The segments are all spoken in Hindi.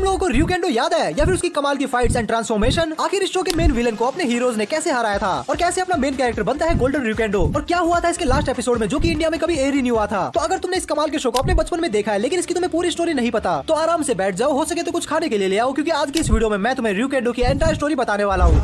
लोगों को ryukendo याद है या फिर उसकी कमाल की फाइट्स एंड ट्रांसफॉर्मेशन? आखिर इस शो के मेन विलन को अपने हीरोज ने कैसे हराया था और कैसे अपना मेन कैरेक्टर बनता है गोल्डन ryukendo, और क्या हुआ था इसके लास्ट एपिसोड में जो कि इंडिया में कभी एयर ही नहीं हुआ था। तो अगर तुमने इस कमाल के शो को अपने बचपन में देखा है लेकिन इसकी तुम्हें पूरी स्टोरी नहीं पता तो आराम से बैठ जाओ, हो सके तो कुछ खाने के लिए ले आओ, क्योंकि आज की इस वीडियो में मैं तुम्हें ryukendo की एंटायर स्टोरी बताने वाला हूँ।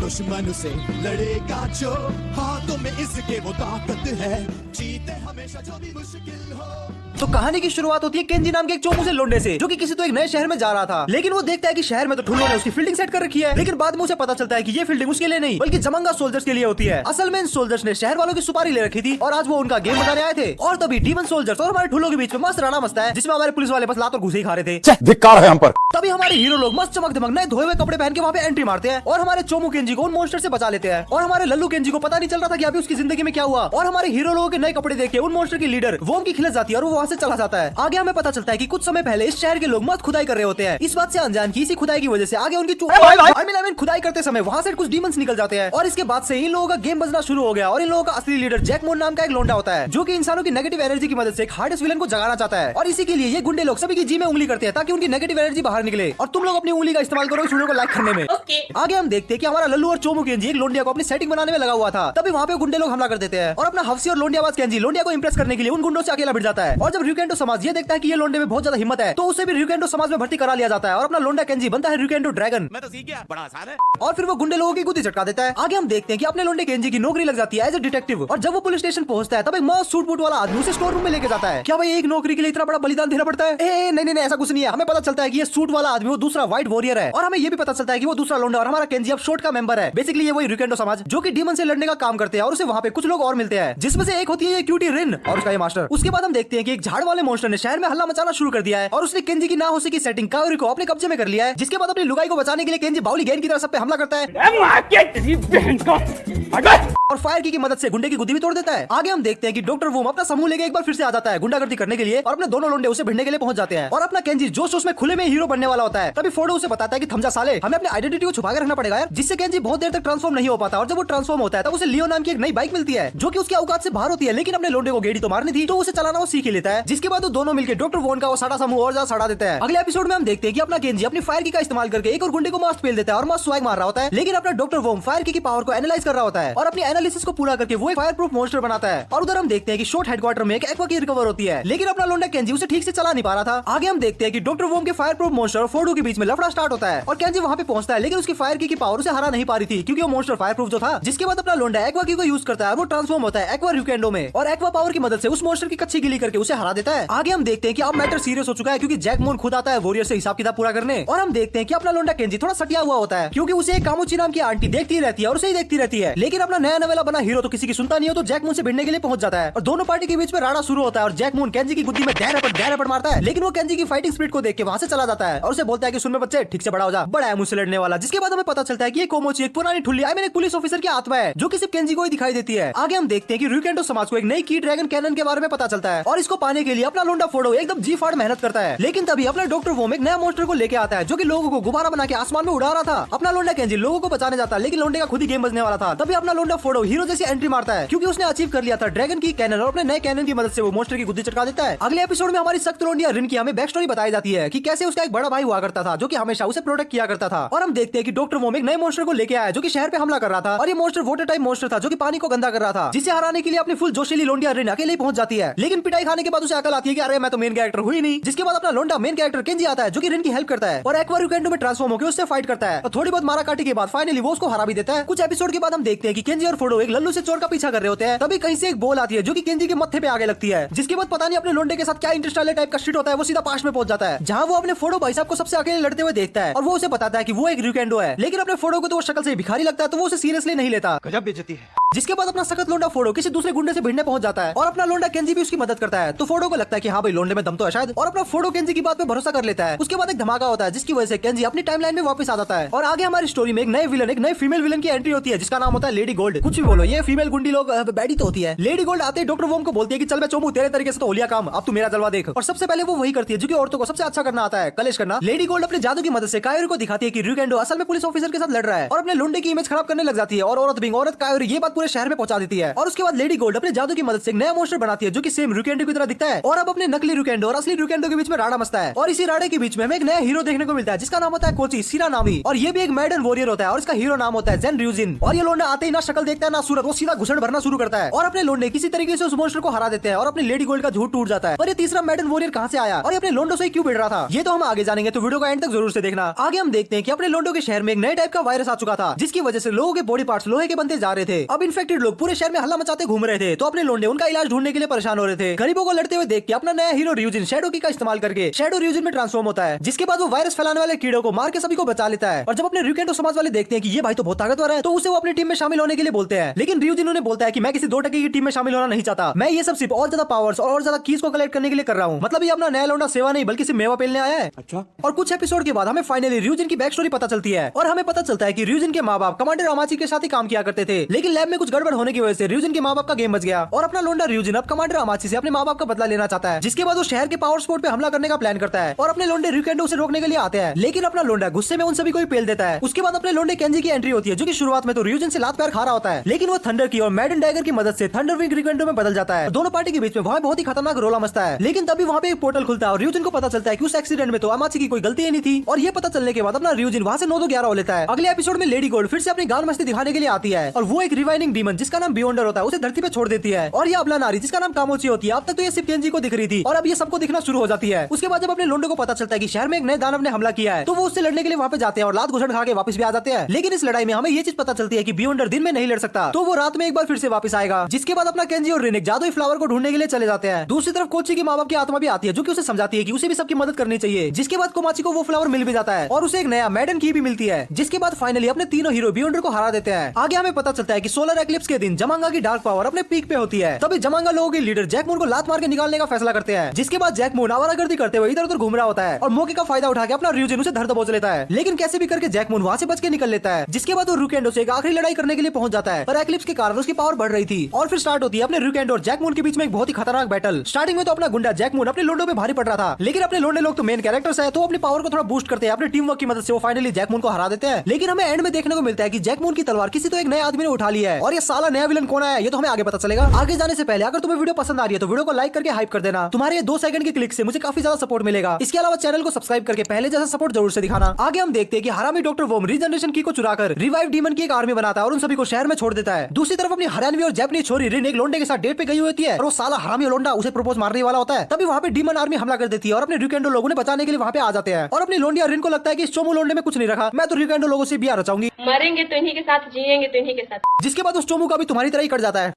दुश्मन से लड़ेगा जो हाथों में इसके वो ताकत है, जीते हमेशा जो भी मुश्किल हो। तो कहानी की शुरुआत होती है केंजी नाम के एक चोमू से लोंडे से, जो कि किसी तो एक नए शहर में जा रहा था। लेकिन वो देखता है कि शहर में तो ठुल्लों ने उसकी फील्डिंग सेट कर रखी है, लेकिन बाद में उसे पता चलता है कि ये फील्डिंग उसके लिए नहीं बल्कि जमंगा सोल्जर्स के लिए होती है। असल में इन सोल्जर्स ने शहर वालों की सुपारी ले रखी थी और आज वो उनका गेम बनाने आए थे। और तभी डीमन सोल्जर्स और हमारे ठुल्लों के बीच में मस्त राणा मस्ता है, जिसमें हमारे पुलिस वाले बस लात और घुसे ही खा रहे थे। धिक्कार है हम पर। तभी हमारे हीरो लोग मस्त चमक धमक नए धोए हुए कपड़े पहन के वहाँ पे एंट्री मारते हैं और हमारे चोमू केंजी को उन मॉन्स्टर से बचा लेते हैं। और हमारे लल्लू केंजी को पता नहीं चल रहा था कि अभी उसकी जिंदगी में क्या हुआ। और हमारे हीरो लोगों के नए कपड़े देख के उन मॉन्स्टर की लीडर वो उनकी खिलस जाती है और वो वहाँ से चला जाता है। आगे हमें पता चलता है कि कुछ समय पहले इस शहर के लोग मस्त खुदाई कर रहे होते हैं। इस बात से अनजान की इसी खुदाई की वजह से आगे उनकी खुदाई करते समय वहाँ से कुछ डीमंस निकल जाते हैं। और इसके बाद से इन लोगों का गेम बजना शुरू हो गया और इन लोगों का असली लीडर जैकमोन नाम का एक लोंडा होता है, जो कि इंसानों की नेगेटिव एनर्जी की मदद से एक हार्डेस्ट विलन को जगाना चाहता है। और इसी के लिए ये गुंडे लोग सभी की जी में उंगली करते हैं ताकि उनकी नेगेटिव एनर्जी बाहर निकले। और तुम लोग अपनी उंगली का इस्तेमाल करो इस वीडियो को लाइक करने में। आगे हम देखते हैं कि हमारा लल्लू और चोमू केंजी एक लोंडिया को अपनी सेटिंग बनाने में लगा हुआ था। तभी वहाँ पे गुंडे लोग हमला कर देते हैं और अपना हफ्सी और लोंडियाबाज केंजी लोंडिया को इंप्रेस करने के लिए उन गुंडों से अकेला भिड़ जाता है। और जब ryukendo समाज ये देखता है कि ये लोंडे में बहुत ज्यादा हिम्मत है तो उसे भी ryukendo समाज में भर्ती करा लिया जाता है और अपना लोंडा केंजी बनता है ryukendo ड्रैगन। मैं तो सीख गया, बड़ा आसान है। और फिर वो गुंडे लोगों की गुद्दी चटका देता है। आगे हम देखते हैं कि अपने लोंडे केंजी की नौकरी लग जाती है एज ए डिटेक्टिव। और जब वो पुलिस स्टेशन पहुंचता है तब एक मस्त सूट बूट वाला आदमी उसे स्टोर रूम में लेके जाता है। क्या भाई एक नौकरी के लिए इतना बड़ा बलिदान देना पड़ता है? नहीं, ऐसा कुछ नहीं है। हमें पता चलता है कि ये सूट वाला आदमी वो दूसरा व्हाइट वॉरियर है। और हमें ये भी पता चलता है कि वो दूसरा लोंडा और हमारा केंजी अब शोट का मेंबर है। बेसिकली ये वही ryukendo समाज जो कि डीमन से लड़ने का काम करते हैं। और उसे वहाँ पे कुछ लोग और मिलते हैं, जिसमें से एक होती है ये क्यूटी रिन और उसका ये मास्टर। उसके बाद हम देखते हैं कि एक झाड़ वाले मॉन्स्टर ने शहर में हल्ला मचाना शुरू कर दिया है और उसने केंजी की ना हो सकी सेटिंग कायोरी को अपने कब्जे में कर लिया है। जिसके बाद अपनी लुगाई को बचाने के लिए केंजी बाउली गेंद की तरह सब पे हमला करता है और फायर की मदद से गुंडे की गुद्दी भी तोड़ देता है। आगे हम देखते हैं कि डॉक्टर वूम अपना समूह लेके एक बार फिर से आ जाता है गुंडागर्दी करने के लिए और अपने दोनों लोंडे उसे भिड़ने के लिए पहुंच जाते हैं। और अपना केंजी जोश उसमें खुले में हीरो बनने वाला होता है। तभी फोर्डो उसे बताता है कि थमजा साले, हमें अपनी आइडेंटिटी को छुपा के रखना पड़ेगा यार, जिससे केंजी बहुत देर तक ट्रांसफॉर्म नहीं हो पाता। और जब वो ट्रांसफॉर्म होता है तब उसे लियो नाम की एक नई बाइक मिलती है जो कि उसके औकात से बाहर होती है, लेकिन अपने लोंडे को गेड़ी तो मारनी थी तो उसे चलाना वो सीख ही लेता है। जिसके बाद वो दोनों मिलकर डॉक्टर वोन का वो साड़ा समूह और ज्यादा सड़ा देता है। अगले एपिसोड में हम देखते हैं कि अपना केंजी अपनी फायर की का इस्तेमाल करके एक और गुंडे को मस्त फेल देता है और मस्त स्वैग मार रहा होता है। लेकिन अपना डॉक्टर वोम फायर की पावर को एनालाइज कर रहा होता है और अपनी एनालिसिस को पूरा करके वो एक फायर प्रूफ मॉन्स्टर बनाता है। और उधर हम देखते हैं कि शॉट हेडक्वार्टर में एक एक्वा की रिकवर होती है, लेकिन अपना लोंडा केंजी उसे ठीक से चला नहीं पा रहा था। आगे हम देखते हैं कि डॉक्टर वोम के फायर प्रूफ मॉन्स्टर और फोर्डो के बीच में लफड़ा स्टार्ट होता है और केंजी वहां पे पहुंचता है, लेकिन उसकी फायर की पावर उसे हरा नहीं पा रही थी क्योंकि वो मॉन्स्टर फायर प्रूफ जो था। जिसके बाद अपना लोंडा एक्वा की को यूज करता है, वो ट्रांसफॉर्म होता है एक्वा ryukendo में और एक्वा पावर की मदद से उस मॉन्स्टर की कच्ची गिली करके उसे हरा देता है। आगे हम देखते हैं कि अब मैटर सीरियस हो चुका है क्योंकि जैकमोन खुद आता है वॉरियर से हिसाब किताब पूरा करने। और हम देखते हैं कि अपना लोंडा केंजी थोड़ा सटिया हुआ होता है क्योंकि उसे एक कामुची नाम की आंटी देखती रहती है और उसे ही देखती रहती है। लेकिन अपना नया नवेला बना हीरो तो किसी की सुनता नहीं हो तो जैकमोन से भिड़ने के लिए पहुंच जाता है और दोनों पार्टी के बीच में राणा शुरू होता है और जैकमोन केंजी की गुद्दी में डैर मारता है। लेकिन वो केंजी की फाइटिंग स्पीड को देख के वहां से चला जाता है और उसे बोलता है कि सुन में बच्चे ठीक से बड़ा हो जा, बड़ा है मुझसे लड़ने वाला। जिसके बाद हमें पता चलता है कि ये कोमोची एक पुरानी ठुल्ली एक पुलिस ऑफिसर की आत्मा है जो कि सिर्फ केंजी को ही दिखाई देती है। आगे हम देखते हैं कि ryukendo समाज को एक नई की ड्रैगन कैनन के बारे में पता चलता है और इसको पाने के लिए अपना लोंडा फोर्डो एकदम जी फाड़ मेहनत करता है। लेकिन तभी अपना डॉक्टर वोम एक नया मॉन्स्टर को लेके आता है जो कि लोगों को गुब्बारा बना के आसमान में उड़ा रहा था। अपना लोंडा केंजी लोगों को बचाने जाता है लेकिन लोंडे का खुद ही गेम बजने वाला था। तभी अपना लोंडा फोर्डो हीरो जैसी एंट्री मारता है क्योंकि उसने अचीव कर लिया था ड्रैगन की कैनन और अपने नए कैनन की मदद से वो मॉन्स्टर की गुद्दी चटका देता है। अगले एपिसोड में हमारी सख्त लोंडिया रिन की हमें बैक स्टोरी बताई जाती है कि कैसे उसका एक बड़ा भाई हुआ करता था जो कि हमेशा उसे प्रोटेक्ट किया करता था। और हम देखते हैं कि डॉक्टर वोम एक नए मॉन्स्टर को लेके आया जो कि शहर पे हमला कर रहा था और ये मॉन्स्टर वाटर टाइप मॉन्स्टर था जो कि पानी को गंदा कर रहा था, जिसे हराने के लिए अपनी फुल जोशीली लोंडिया रिन अकेले ही पहुंच जाती है। लेकिन पिटाई खाने के बाद उसे अकल आती है कि अरे मैं तो मेन कैरेक्टर हुई नहीं। जिसके बाद अपना लोंडा मेन कैरेक्टर केंजी आता है जो कि रिन की हेल्प करता है और एक्वा ryukendo में ट्रांसफॉर्म होकर उससे फाइट करता है और थोड़ी बहुत मारा काटी के बाद फाइनली वो उसको हरा भी देता है। कुछ एपिसोड के बाद हम देखते हैं कि केंजी और फोर्डो एक लल्लू से चोर का पीछा कर रहे होते हैं। तभी कहीं से एक बॉल आती है जो कि केंजी के मत्थे पे आगे लगती है। जिसके बाद पता नहीं अपने लोंडे के साथ क्या इंटरस्टेलर टाइप का शिट होता है, वो सीधा पास में पहुंच जाता है जहां वो अपने फोर्डो भाई साहब को सबसे अकेले लड़ते हुए देखता है और वो उसे बताता है कि वो एक ryukendo है। लेकिन अपने फोर्डो को तो वो शक्ल से भिखारी लगता है तो वो उसे सीरियसली नहीं लेता। गजब बेइज्जती है। जिसके बाद अपना सख्त लोंडा फोर्डो किसी दूसरे गुंडे से भिड़ने पहुंच जाता है और अपना लोंडा केंजी भी उसकी मदद करता है। तो फोर्डो को लगता है कि हाँ भाई लोंडे में दम तो है शायद, और अपना फोर्डो केंजी की बात पे भरोसा कर लेता है। उसके बाद एक धमाका होता है जिसकी वजह से केंजी अपनी टाइमलाइन में वापस आ जाता है और आगे हमारी स्टोरी में एक नए फीमेल विलन की एंट्री होती है जिसका नाम होता है लेडी गोल्ड। कुछ भी बोलो, ये फीमेल गुंडी लोग बैडी तो होती है। लेडी गोल्ड आते ही डॉक्टर वोम को बोलती है कि चल मैं चोमू तेरे तरीके से तो होलिया काम, अब तू मेरा जलवा देख। और सबसे पहले वो वही करती है जो कि औरतों को सबसे अच्छा करना आता है, कलेश करना। लेडी गोल्ड अपने जादू की मदद से कायोरी को दिखाती है कि ryukendo असल में पुलिस ऑफिसर के साथ लड़ रहा है और अपने लोंडे की इमेज खराब करने लग जाती है और औरत कायोरी ये बात पूरे शहर में पहुंचा देती है। और उसके बाद लेडी गोल्ड अपने जादू की मदद से एक नया मॉन्स्टर बनाती है जो कि सेम रुकेंडो की तरह दिखता है और अब अपने नकली रुकेंडो और असली रुकेंडो के बीच में राड़ा मचता है। और इसी राड़े के बीच में हमें एक नया हीरो देखने को मिलता है जिसका नाम होता है कोची शिरानामी और ये भी एक मैडर्न वॉरियर होता है और इसका हीरो नाम होता है जेन ryujin। और ये लोंडा आते ही ना शक्ल देखता है ना सूरत, वो सीधा घुसड़ भरना शुरू करता है और अपने लोंडे किसी तरीके से उस मॉन्स्टर को हरा देते हैं और अपनी लेडी गोल्ड का झूठ टूट जाता है। और ये तीसरा मैडर्न वॉरियर कहां से आया और ये अपने लोंडो से क्यों भिड़ रहा था, ये तो हम आगे जानेंगे, तो वीडियो का एंड तक जरूर से देखना। आगे हम देखते हैं कि अपने लोंडो के शहर में एक नए टाइप का वायरस आ चुका था जिसकी वजह से लोगों के बॉडी पार्ट्स लोहे के बनते जा रहे थे। अब इन्फेक्टेड लोग पूरे शहर में हल्ला मचाते घूम रहे थे, तो अपने लोंडे उनका इलाज ढूंढने के लिए परेशान हो रहे थे। गरीबों को लड़ते हुए देख के अपना नया हीरो ryujin शैडो की का इस्तेमाल करके शैडो ryujin में ट्रांसफॉर्म होता है, जिसके बाद वो वायरस फैलाने वाले कीड़ों को मार के सभी को बचा लेता है। और जब अपने रुकेंडो समाज वाले देखते हैं कि ये भाई तो बहुत ताकतवर है, तो उसे वो अपनी टीम में शामिल होने के लिए बोलते हैं। लेकिन ryujin उन्हें बोलता है कि मैं किसी 2% की टीम में शामिल होना नहीं चाहता, मैं ये सब सिर्फ और ज्यादा पावर्स और ज्यादा कीज को कलेक्ट करने के लिए कर रहा हूँ। मतलब ये अपना नया लौंडा सेवा नहीं बल्कि सिर्फ मेवा पेलने आया है। अच्छा। और कुछ एपिसोड के बाद हमें फाइनली ryujin की बैक स्टोरी पता चलती है और हमें पता चलता है कि ryujin के माँ बाप कमांडर अमाची के साथ ही काम किया करते थे, लेकिन लैब में कुछ गड़बड़ होने की वजह से ryujin के माँ बाप का गेम बच गया और अपना लोंडा ryujin अब कमांडर अमाची से अपने माँ बाप का बदला लेना चाहता है। जिसके बाद वो शहर के पावर स्पोर्ट पे हमला करने का प्लान करता है और अपने लोंडे रुकेंडो उसे रोकने के लिए आते हैं, लेकिन अपना लोंडा गुस्से में उन सभी को ही पेल देता है। उसके बाद अपने लोंडे केंजी की एंट्री होती है जो कि शुरुआत में तो ryujin से लात पैर खा रहा होता है, लेकिन वो थंडर की और मैडन डैगर की मदद से थंडर विंग रुकेंडो में बदल जाता है। दोनों पार्टी के बीच में वहाँ बहुत ही खतरनाक रोला मचता है, लेकिन तभी वहाँ पे एक पोर्टल खुलता है और ryujin को पता चलता है कि उस एक्सीडेंट में तो अमाची की कोई गलती ही नहीं थी। और ये पता चलने के बाद अपना ryujin वहाँ से 9-2-11 हो लेता है। अगले एपिसोड में लेडी गोल्ड फिर से अपनी गान मस्ती दिखाने के लिए आती है और वो एक रिवाइनिंग डीमन जिसका नाम बियोंडर होता है उसे धरती पे छोड़ देती है। और ये अबला नारी जिसका नाम कामोची होती है, अब तक तो ये सिर्फ केंजी को दिख रही थी और अब ये सबको दिखना शुरू हो जाती है। उसके बाद जब अपने लोंडे को पता चलता है कि शहर में एक नए दानव ने हमला किया है, तो वो उससे लड़ने के लिए वहाँ पे जाते हैं और लात घुसड़ खा के वापस भी आ जाते हैं। लेकिन इस लड़ाई में हमें ये चीज पता चलती है कि बियोंडर दिन में नहीं लड़ सकता, तो वो रात में एक बार फिर से वापस आएगा। जिसके बाद अपना केंजी और रिन एक जादुई फ्लावर को ढूंढने के लिए चले जाते हैं। दूसरी तरफ कोची की माँ बाप की आत्मा भी आती है जो कि उसे समझाती है कि उसे भी सबकी मदद करनी चाहिए। जिसके बाद कोमाची को वो फ्लावर मिल भी जाता है और उसे एक नया मैडन की भी मिलती है। जिसके बाद फाइनली अपने तीनों हीरो बियोंडर को हरा देते हैं। आगे हमें पता चलता है कि सोलर एक्लिप्स के दिन जमांगा की डार्क पावर अपने पीक पे होती है। तभी जमांगा लोगों के लीडर जैकमून को लात मार के निकालने का फैसला करते हैं। जिसके बाद जैकमून आवारागर्दी करते हुए इधर उधर घूम रहा होता है और मौके का फायदा उठा के अपना ryujin उसे धर दबोच लेता है। लेकिन कैसे भी करके जैकमून वहाँ से बच के निकल लेता है। जिसके बाद वो रुकेंडो से एक आखिरी लड़ाई करने के लिए पहुंच जाता है, पर एक्लिप्स के कारण उसकी पावर बढ़ रही थी और फिर स्टार्ट होती है अपने रुकेंडो और जैकमून के बीच में एक बहुत ही खतरनाक बैटल। स्टार्टिंग में तो अपना गुंडा जैकमून अपने लोंडो पे भारी पड़ रहा था, लेकिन अपने लोंडे लोग तो मेन कैरेक्टर्स है, तो अपनी पावर को थोड़ा बूस्ट करते हैं। अपने टीम वर्क की मदद से वो फाइनली जैकमून को हरा देते हैं। लेकिन हमें एंड में देखने को मिलता है कि जैकमून की तलवार किसी तो एक नए आदमी ने उठा ली है और ये साला नया विलन कौन है ये तो हमें आगे पता चलेगा। आगे जाने से पहले अगर तुम्हें वीडियो पसंद आ रही है तो वीडियो को लाइक करके हाइप कर देना। तुम्हारे ये 2 सेकंड के क्लिक से मुझे काफी ज्यादा सपोर्ट मिलेगा। इसके अलावा चैनल को सब्सक्राइब करके पहले जैसा सपोर्ट जरूर से दिखाना। आगे हम देखते हैं कि हरामी डॉक्टर वोम रीजनरेशन की को चुराकर रिवाइव डीमन की एक आर्मी बनाता है और उन सभी को शहर में छोड़ देता है। दूसरी तरफ अपनी हरियाणवी और जापानीज छोरी रिन एक लोंडे के साथ डेट पे गई होती है और वो साला हरामी लोंडा उसे प्रपोज मारने वाला होता है। तभी वहाँ पे डीमन आर्मी हमला कर देती है और अपने रुकेंडो लोगों ने बचाने के लिए वहाँ पे आ जाते हैं। और अपनी लोंडिया रिन को लगता है कि इस चोमू लोंडे में कुछ नहीं रखा, मैं तो रुकेंडो लोगों से ब्याह रचाऊंगी, मरेंगे तो इन्हीं के साथ, जिएंगे तो इन्हीं के साथ। जिसके बाद उस चोमू का भी तुम्हारी तरह ही कट जाता है।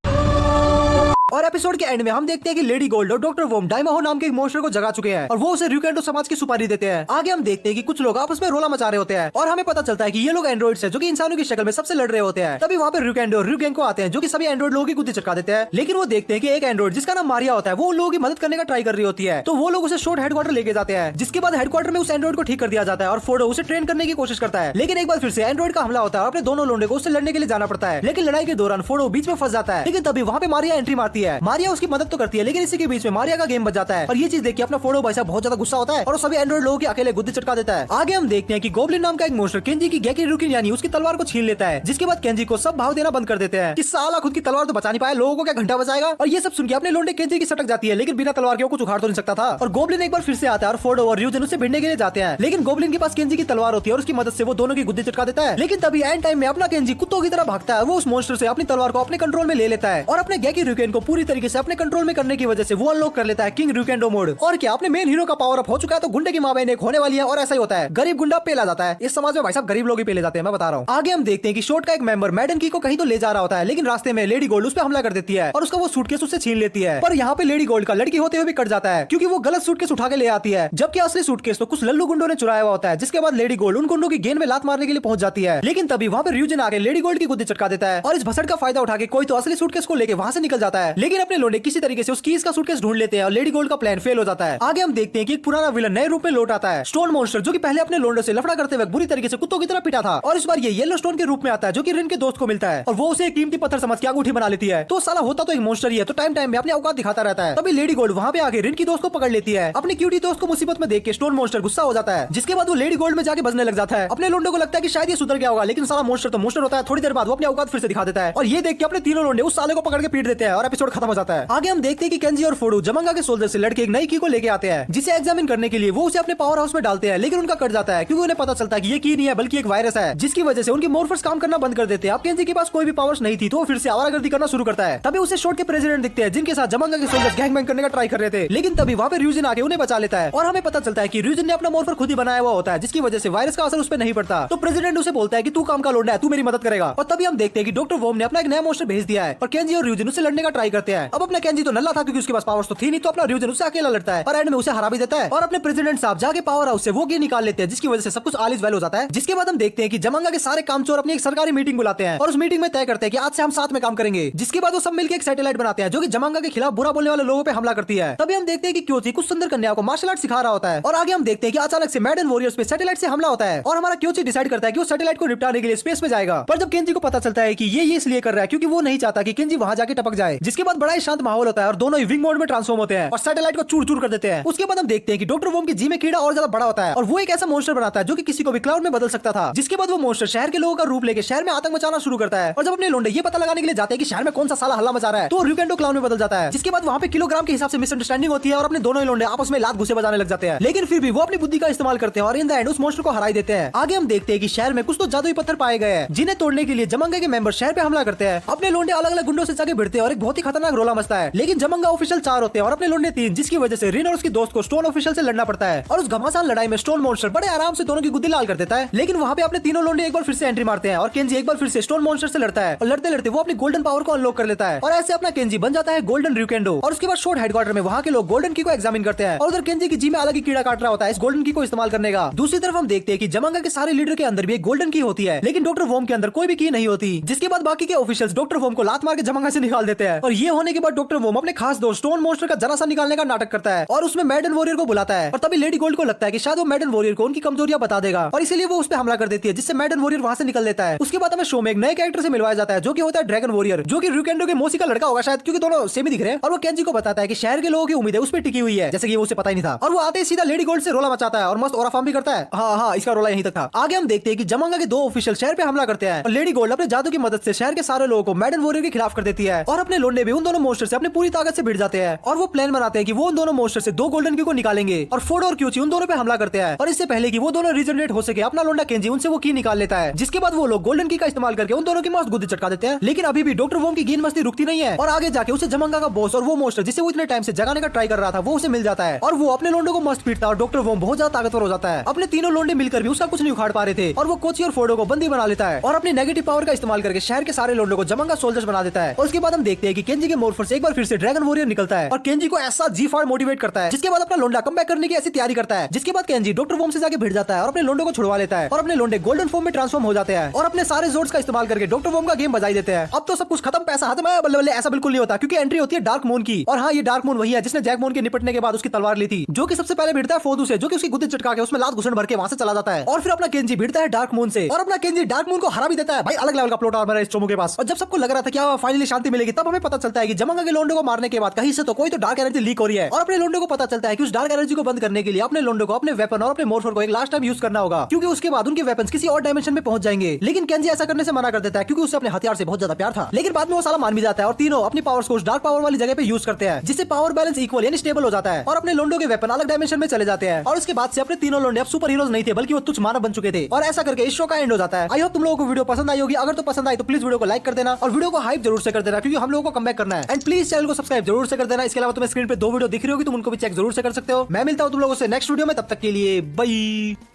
और एपिसोड के एंड में हम देखते हैं कि लेडी गोल्ड और डॉक्टर वोम डायमाहो नाम के एक मॉन्स्टर को जगा चुके हैं और वो उसे रुकेंडो समाज की सुपारी देते हैं। आगे हम देखते हैं कि कुछ लोग आपस में रोला मचा रहे होते हैं और हमें पता चलता है कि ये लोग एंड्रॉइड्स हैं जो कि इंसानों की शक्ल में सबसे लड़ रहे होते हैं। तभी वहाँ पे रुकेंडो और रुगेंग को आते हैं जो कि सभी एंड्रॉइड लोगों की गुद्दी चटका देते हैं। लेकिन वो देखते हैं कि एक एंड्रॉइड जिसका नाम मारिया होता है वो उन लोगों की मदद करने का ट्राई कर रही होती है, तो वो लोग उसे शॉर्ट हेडक्वार्टर लेके जाते हैं। जिसके बाद हेडक्वार्टर में उस एंड्रॉइड को ठीक कर दिया जाता है और फोडो उसे ट्रेन करने की कोशिश करता है। लेकिन एक बार फिर से एंड्रॉइड का हमला होता है और अपने दोनों लोंडे को उससे लड़ने के लिए जाना पड़ता है। लेकिन लड़ाई के दौरान फोडो बीच में फंस जाता है। लेकिन तभी वहाँ पे मारिया एंट्री मारती है। मारिया उसकी मदद तो करती है, लेकिन इसी के बीच में मारिया का गेम बच जाता है और ये चीज देख के अपना फोडो भाई साहब बहुत ज्यादा गुस्सा होता है और सभी एंड्रॉइड लोगों की अकेले गुद्दी चटका देता है। आगे हम देखते हैं कि गोब्लिन नाम का एक मॉन्स्टर केंजी की गेकी रुकिन यानी उसकी तलवार को छीन लेता है। जिसके बाद केंजी को सब भाव देना बंद कर देते हैं कि साला खुद की तलवार तो बचा नहीं पाया, लोगों को क्या घंटा बचाएगा। और ये सब सुन के अपने लोंडे केंजी की सटक जाती है, लेकिन बिना तलवार के वो कुछ उखाड़ तो नहीं सकता था। और गोब्लिन एक बार फिर से आता है और फोडो और ryujin उससे भिड़ने के लिए जाते हैं, लेकिन गोब्लिन के पास केंजी की तलवार होती है और उसकी मदद से वो दोनों की गुद्दी चटका देता है। लेकिन तभी एंड टाइम में अपना केंजी कुत्तों की तरह भागता है, वो उस मॉन्स्टर से अपनी तलवार को अपने कंट्रोल में ले लेता है और अपने गेकी रुकेन को पूरी तरीके से अपने कंट्रोल में करने की वजह से वो अनलॉक कर लेता है किंग रुकेंडो मोड। और क्या अपने मेन हीरो का पावर अप हो चुका है, तो गुंडे की माँ बहन एक होने वाली है और ऐसा ही होता है, गरीब गुंडा पेला जाता है। इस समाज में भाई साहब गरीब लोग ही पेले जाते हैं, मैं बता रहा हूँ। आगे हम देखते हैं कि शॉर्ट का एक मेंबर मैडन की को कहीं तो ले जा रहा होता है, लेकिन रास्ते में लेडी गोल्ड उस पर हमला कर देती है और उसका वो सूटकेस उससे छीन लेती है। पर यहाँ पे लेडी गोल्ड का लड़की होते हुए भी कट जाता है क्योंकि वो गलत सूटकेस उठा के ले आती है, जबकि असली सूटकेस तो कुछ लल्लू गुंडों ने चुराया हुआ होता है। जिसके बाद लेडी गोल्ड उन गुंडों की गेंद में लात मारने के लिए पहुंच जाती है, लेकिन तभी वहाँ पे ryujin आके लेडी गोल्ड की गुद्दी चटका देता है और इस भसड़ का फायदा उठा के कोई तो असली सूटकेस को लेके वहाँ से निकल जाता है। लेकिन अपने लोंडे किसी तरीके से उस कीज का सूटकेस ढूंढ लेते हैं और लेडी गोल्ड का प्लान फेल हो जाता है। आगे हम देखते हैं कि एक पुराना विलन नए रूप में लौट आता है, स्टोन मॉन्स्टर, जो कि पहले अपने लोंडे से लफड़ा करते वक्त बुरी तरीके से कुत्तों की तरह पीटा था, और इस बार ये येलो स्टोन के रूप में आता है, जो कि रिन के दोस्त को मिलता है और वो उसे एक कीमती पत्थर समझ के अंगूठी बना लेती है। तो साला होता तो एक मॉन्स्टर ही है, तो टाइम टाइम में अपनी औकात दिखाता रहता है। तभी लेडी गोल्ड वहाँ पे आके रिन की दोस्त को पकड़ लेती है। अपनी क्यूटी दोस्त को मुसीबत में देख के स्टोन मॉन्स्टर गुस्सा हो जाता है, जिसके बाद वो लेडी गोल्ड में जाके बजने लग जाता है। अपने लोंडे को लगता है कि शायद ये सुधर गया होगा, लेकिन साला मॉन्स्टर तो मॉन्स्टर होता है। थोड़ी देर बाद वो अपनी औकात फिर से दिखा देता है और ये देख के अपने तीनों लोंडे उस साले को पकड़ के पीट देते हैं और एपिसोड खत्म हो जाता है। आगे हम देखते हैं कि केंजी और फोडू जमंगा के सोल्जर से लड़के एक नई की को लेके आते हैं, जिसे एग्जामिन करने के लिए वो उसे अपने पावर हाउस में डालते हैं, लेकिन उनका कट जाता है क्योंकि उन्हें पता चलता है कि ये की नहीं है बल्कि एक वायरस है, जिसकी वजह से उनकी मोर्फर्स काम करना बंद कर देते हैं। अब केंजी के पास कोई भी पावर्स नहीं थी, तो वो फिर से आवारागर्दी करना शुरू करता है। तभी उसे शॉट के प्रेसिडेंट दिखते हैं, जिनके साथ जमंगा के सोल्जर्स गैंगबैंग करने का ट्राई कर रहे थे, लेकिन तभी वहाँ पे र्यूजिन आके उन्हें बचा लेता है और हमें पता चलता है कि र्यूजिन ने अपना मोर्फर खुद ही बनाया हुआ होता है, जिसकी वजह से वायरस का असर उस पर नहीं पड़ता। तो प्रेसिडेंट उसे बोलता है कि तू काम का लोंडा है, तू मेरी मदद करेगा। और तभी हम देखते हैं कि डॉक्टर वोम ने अपना एक नया मॉन्स्टर भेज दिया है और केंजी और र्यूजिन उससे लड़ने का ट्राई करते हैं। अब अपना केंजी तो नल्ला था क्योंकि उसके पास पावर्स तो थी नहीं, तो अपना र्यूजिन उससे अकेला लड़ता है और एंड में उसे हरा भी देता है और अपने प्रेसिडेंट साहब जाके पावर हाउस से वो की निकाल लेते हैं, जिसकी वजह से सब कुछ ऑल इज वेल हो जाता है। जिसके बाद हम देखते हैं कि जमंगा के सारे कामचोर अपनी एक सरकारी मीटिंग बुलाते हैं और उस मीटिंग में तय करते हैं कि आज से हम साथ में काम करेंगे। जिसके बाद वो सब मिलकर एक सैटेलाइट बनाते हैं, जो कि जमंगा के खिलाफ बुरा बोलने वाले लोगों पे हमला करती है। तभी हम देखते हैं कि क्योची कुछ सुंदर कन्या को मार्शल आर्ट सिखा रहा होता है और आगे हम देखते हैं कि अचानक से मैडन वॉरियर्स पे सैटेलाइट से हमला होता है और हमारा क्योची डिसाइड करता है कि वो सैटेलाइट को निपटाने के लिए स्पेस में जाएगा। पर जब केंजी को पता चलता है कि ये इसलिए कर रहा है क्योंकि वो नहीं चाहता कि केंजी वहां जाके टपक जाए। जिसके बाद बड़ा ही शांत माहौल होता है और दोनों ही विंग मोड में ट्रांसफॉर्म होते हैं और सैटेलाइट को चूर चूर कर देते हैं। उसके बाद हम देखते हैं कि डॉक्टर वोम की जी में कीड़ा और ज्यादा बड़ा होता है और वो एक ऐसा मॉन्स्टर बनाता है जो कि किसी को भी क्लाउड में बदल सकता था। जिसके बाद वो मॉन्स्टर शहर के लोगों का रूप लेके शहर में आतंक मचाना शुरू करता है और जब अपने लोंडे ये पता लगाने के लिए जाते हैं कि शहर में कौन सा साला हल्ला मचा रहा है, तो रिकेंडो क्लाउड में बदल जाता है। जिसके बाद वहाँ पे किलोग्राम के हिसाब से मिसअंडरस्टैंडिंग होती है और अपने दोनों ही लोंडे आपस में लात घुसे बजाने लग जाते हैं, लेकिन फिर भी वो अपनी बुद्धि का इस्तेमाल करते हैं और इन द एंड उस मॉन्स्टर को हराई देते हैं। आगे हम देखते हैं कि शहर में कुछ तो जादुई पत्थर पाए गए हैं, जिन्हें तोड़ने के लिए जमंगा के मेंबर शहर पे हमला करते हैं। अपने लोंडे अलग अलग गुंडों से जाके भिड़ते हैं और एक बहुत ही खतरनाक रोला मचता है, लेकिन जमंगा ऑफिशियल 4 होते हैं और अपने लोंडे 3, जिसकी वजह से रिन और उसकी दोस्त को स्टोन ऑफिशियल से लड़ना पड़ता है और उस घमासान लड़ाई में स्टोन मॉन्स्टर बड़े आराम से दोनों की गुद्दी लाल कर देता है। लेकिन वहाँ पे अपने तीनों लोंडे एक बार फिर से एंट्री मारते हैं और केंजी एक बार फिर से स्टोन मॉन्स्टर से लड़ता है और लड़ते लड़ते वो अपनी गोल्डन पावर को अनलॉक कर लेता है और ऐसे अपना केंजी बन जाता है गोल्डन रिकेंडो। और उसके बाद शॉर्ट हेडक्वार्टर में वहाँ के लोग गोल्डन की को एग्जामिन करते हैं और उधर केंजी की जी में अलग ही कीड़ा काट रहा होता है इस गोल्डन की को इस्तेमाल करने का। दूसरी तरफ हम देखते हैं कि जमंगा के सारे लीडर के अंदर भी एक गोल्डन की होती है, लेकिन डॉक्टर वोम के अंदर कोई भी की नहीं होती। जिसके बाद बाकी के ऑफिशियल्स डॉक्टर वोम को लात मार के जमंगा से निकाल देते हैं और ये होने के बाद डॉक्टर वोम अपने खास दोस्त स्टोन मॉन्स्टर का जरा सा निकालने का नाटक करता है और उसमें मैडन वॉरियर को बुलाता है और तभी लेडी गोल्ड को लगता है कि शायद वो मैडन वॉरियर को उनकी कमजोरियां बता देगा और इसीलिए वो उस पर हमला कर देती है, जिससे मैडन वॉरियर वहां से निकल देता है। उसके बाद हमें शो में एक नए कैरेक्टर से मिलवाया जाता है जो कि होता है ड्रैगन वॉरियर, जो कि रिकेंडो के मौसी का लड़का होगा शायद, क्योंकि दोनों सेम ही दिख रहे हैं। और वो केंजी को बताता है कि शहर के लोगों की उम्मीद है उस पर टिकी हुई है, जैसे कि वो उसे पता ही नहीं था। और वो आते ही सीधा लेडी गोल्ड से रोला मचाता है और मस्त ओरा फार्म भी करता है। हाँ, इसका रोला यहीं तक था। आगे हम देखते हैं कि जमंगा के 2 ऑफिशियल शहर पे हमला करते हैं और लेडी गोल्ड अपने जादू की मदद से शहर के सारे लोगों को मैडन वॉरियर के खिलाफ कर देती है और अपने लोंडे भी उन दोनों मॉन्स्टर से अपनी पूरी ताकत से भिड़ जाते हैं और वो प्लान बनाते हैं कि वो उन दोनों मॉन्स्टर से 2 गोल्डन की को निकालेंगे और फोर्ड और क्यूची उन दोनों पे हमला करते हैं और इससे पहले कि वो दोनों रीजनरेट हो सके अपना लोंडा केंजी उनसे वो की निकाल लेता है। जिसके बाद वो लोग गोल्डन की का इस्तेमाल करके उन दोनों की मस्त गुद्दी चटका देते हैं, लेकिन अभी भी डॉक्टर वोम की गेंद मस्ती रुकती नहीं है और आगे जाके उसे जमंगा का बॉस और वो मॉन्स्टर जिसे वो इतने टाइम से जगाने का ट्राई कर रहा था वो उसे मिल जाता है और वो अपने लोंडों को मस्त पीटता है और डॉक्टर वोम बहुत ज्यादा ताकतवर हो जाता है। अपने तीनों लोंडे मिलकर भी उसका कुछ नहीं उखाड़ पा रहे थे और वो कोची और फोर्डो को बंदी बना लेता है और अपनी नेगेटिव पावर का इस्तेमाल करके शहर के सारे लोंडों को जमंगा सोल्जर्स बना देता है। और उसके बाद हम देखते हैं कि केंजी के मोर्फर से एक बार फिर से ड्रैगन वॉरियर निकलता है और केंजी को ऐसा जी-फाड़ मोटिवेट करता है, जिसके बाद अपना लोंडा कमबैक करने की ऐसी तैयारी करता है। जिसके बाद केंजी डॉक्टर वोम से जाके भिड़ जाता है और अपने लोंडों को छुड़वा लेता है और अपने लोंडे गोल्डन फॉर्म में ट्रांसफॉर्म हो जाते हैं और अपने सारे जोर्स का इस्तेमाल करके डॉक्टर वोम का गेम बजाई देते हैं। अब तो सब कुछ खत्म, पैसा खत्म है, बल्ले बल्ले ऐसा बिल्कुल नहीं होता क्योंकि एंट्री होती है डार्क मून की। और हाँ, ये डार्क मून वही है जिसने जैक मून के निपटने के बाद उसकी तलवार ली थी, जो कि सबसे पहले भिड़ता है फोदू से, जो कि उसकी गुद्दी चटका के उसमें लात घुसन भर के वहां से चला जाता है और फिर अपना केंजी भिड़ता है डार्क मून से और अपना केंजी डार्क मून को हरा भी देता है। भाई अलग लेवल का प्लॉट आर्मर है इस चोमू के पास। और जब सबको लग रहा था कि फाइनली शांति मिलेगी, तब हमें पता चलता है कि जमंगा के लोंडो को मारने के बाद कहीं से तो कोई तो डार्क एनर्जी लीक हो रही है और अपने लोंडो को पता चलता है कि उस डार्क एनर्जी को बंद करने के लिए अपने लोंडो को अपने वेपन और अपने मोर्फर को एक लास्ट टाइम यूज करना होगा, क्योंकि उसके बाद उनके वेपन्स किसी और डायमेंशन में पहुंच जाएंगे। लेकिन केंजी ऐसा करने से मना कर देता है क्योंकि उसे अपने हथियार से बहुत ज्यादा प्यार था। लेकिन बाद में वो साला मान भी जाता है और तीनों अपनी पावर्स को उस डार्क पावर वाली जगह पे यूज करते हैं, जिससे पावर बैलेंस इक्वल यानी स्टेबल हो जाता है और अपने लोंडो के वेपन अलग डायमेंशन में चले जाते हैं। और उसके बाद से अपने तीनों लोंडे अब सुपर हीरोज नहीं थे, बल्कि वो तुच्छ मानव बन चुके थे। और ऐसा करके इस शो का एंड हो जाता है। आई होप तुम लोगों को वीडियो पसंद आई होगी। अगर तो पसंद आई तो प्लीज वीडियो को लाइक कर देना और वीडियो को हाइप जरूर से कर देना, क्योंकि हम लोगों को कमबैक करना है। एंड प्लीज चैनल को सब्सक्राइब जरूर से कर देना। इसके अलावा तुम्हें स्क्रीन पे 2 वीडियो दिख रही होगी, तुम उनको भी चेक जरूर से कर सकते हो। मैं मिलता हूँ तुम लोगों से नेक्स्ट वीडियो में, तब तक के लिए बाय।